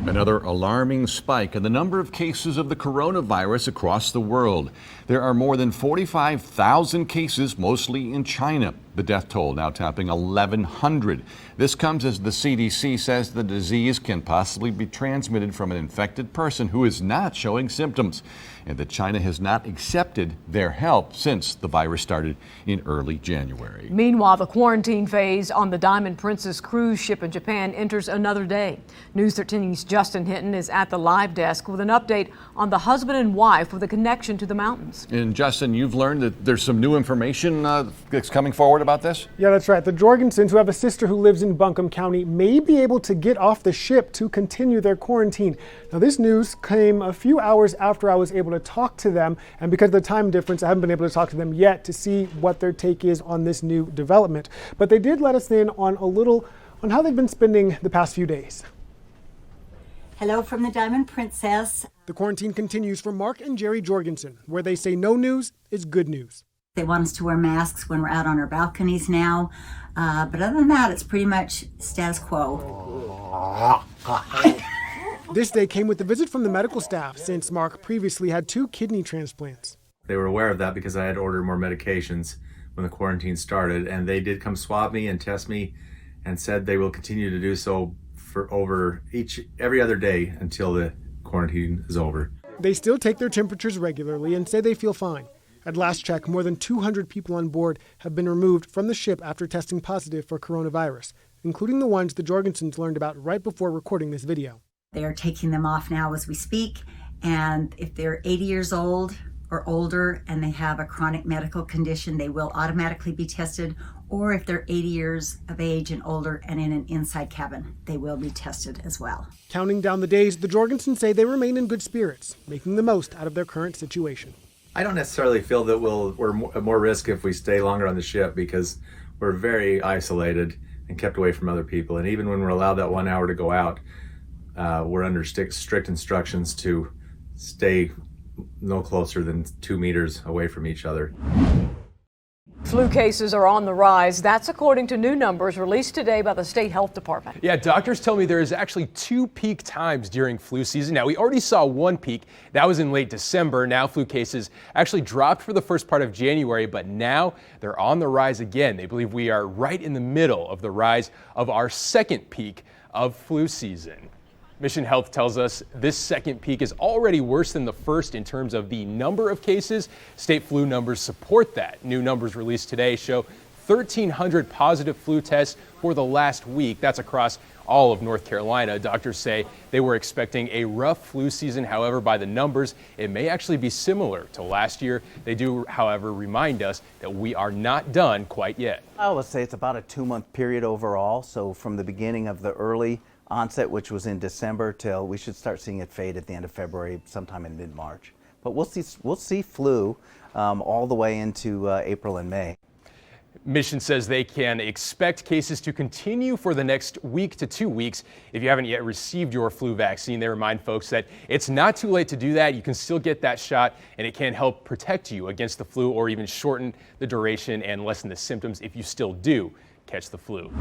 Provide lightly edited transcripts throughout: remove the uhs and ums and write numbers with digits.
Another alarming spike in the number of cases of the coronavirus across the world. There are more than 45,000 cases, mostly in China. The death toll now topping 1,100. This comes as the CDC says the disease can possibly be transmitted from an infected person who is not showing symptoms, and that China has not accepted their help since the virus started in early January. Meanwhile, the quarantine phase on the Diamond Princess cruise ship in Japan enters another day. News 13's Justin Hinton is at the live desk with an update on the husband and wife with a connection to the mountains. And Justin, you've learned that there's some new information that's coming forward about this? Yeah, that's right. The Jorgensens, who have a sister who lives in Buncombe County, may be able to get off the ship to continue their quarantine. Now, this news came a few hours after I was able to talk to them, and because of the time difference, I haven't been able to talk to them yet to see what their take is on this new development. But they did let us in on on how they've been spending the past few days. Hello from the Diamond Princess. The quarantine continues for Mark and Jerry Jorgensen, where they say no news is good news. They want us to wear masks when we're out on our balconies now. But other than that, it's pretty much status quo. This day came with a visit from the medical staff, since Mark previously had 2 kidney transplants. They were aware of that because I had ordered more medications when the quarantine started, and they did come swab me and test me and said they will continue to do so for every other day until the quarantine is over. They still take their temperatures regularly and say they feel fine. At last check, more than 200 people on board have been removed from the ship after testing positive for coronavirus, including the ones the Jorgensens learned about right before recording this video. They are taking them off now as we speak, and if they're 80 years old or older and they have a chronic medical condition, they will automatically be tested, or if they're 80 years of age and older and in an inside cabin, they will be tested as well. Counting down the days, the Jorgensens say they remain in good spirits, making the most out of their current situation. I don't necessarily feel that we're at more risk if we stay longer on the ship because we're very isolated and kept away from other people. And even when we're allowed that 1 hour to go out, we're under strict instructions to stay no closer than 2 meters away from each other. Flu cases are on the rise. That's according to new numbers released today by the state health department. Yeah, doctors tell me there is actually 2 peak times during flu season. Now, we already saw 1 peak. That was in late December. Now flu cases actually dropped for the first part of January, but now they're on the rise again. They believe we are right in the middle of the rise of our second peak of flu season. Mission Health tells us this second peak is already worse than the first in terms of the number of cases. State flu numbers support that. New numbers released today show 1,300 positive flu tests for the last week. That's across all of North Carolina. Doctors say they were expecting a rough flu season. However, by the numbers, it may actually be similar to last year. They do, however, remind us that we are not done quite yet. I would say it's about a 2-month period overall. So from the beginning of the early onset, which was in December, till we should start seeing it fade at the end of February, sometime in mid-March. But we'll see flu all the way into April and May. Mission says they can expect cases to continue for the next week to 2 weeks. If you haven't yet received your flu vaccine, they remind folks that it's not too late to do that. You can still get that shot, and it can help protect you against the flu or even shorten the duration and lessen the symptoms if you still do catch the flu.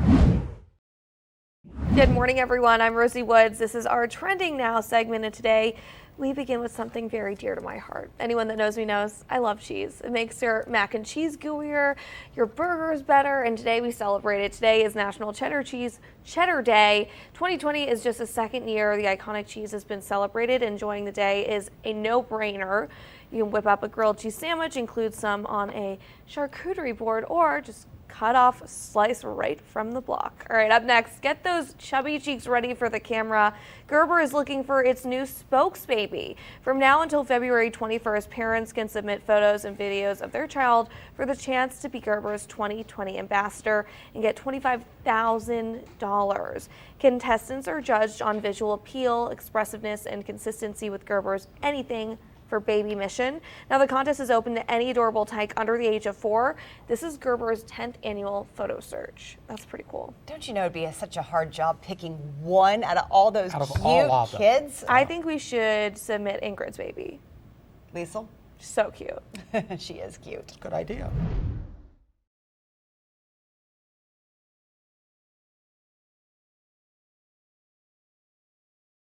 Good morning, everyone. I'm Rosie Woods. This is our Trending Now segment, and today we begin with something very dear to my heart. Anyone that knows me knows I love cheese. It makes your mac and cheese gooier, your burgers better, and today we celebrate it. Today is National Cheddar Day. 2020 is just the second year the iconic cheese has been celebrated. Enjoying the day is a no-brainer. You can whip up a grilled cheese sandwich, include some on a charcuterie board, or just cut off a slice right from the block. All right, up next, get those chubby cheeks ready for the camera. Gerber is looking for its new spokesbaby. From now until February 21st, parents can submit photos and videos of their child for the chance to be Gerber's 2020 ambassador and get $25,000. Contestants are judged on visual appeal, expressiveness, and consistency with Gerber's Anything for Baby mission. Now, the contest is open to any adorable tyke under the age of 4. This is Gerber's 10th annual photo search. That's pretty cool. Don't you know it'd be such a hard job picking one out of all those cute kids? I think we should submit Ingrid's baby. Liesl? So cute. She is cute. Good idea.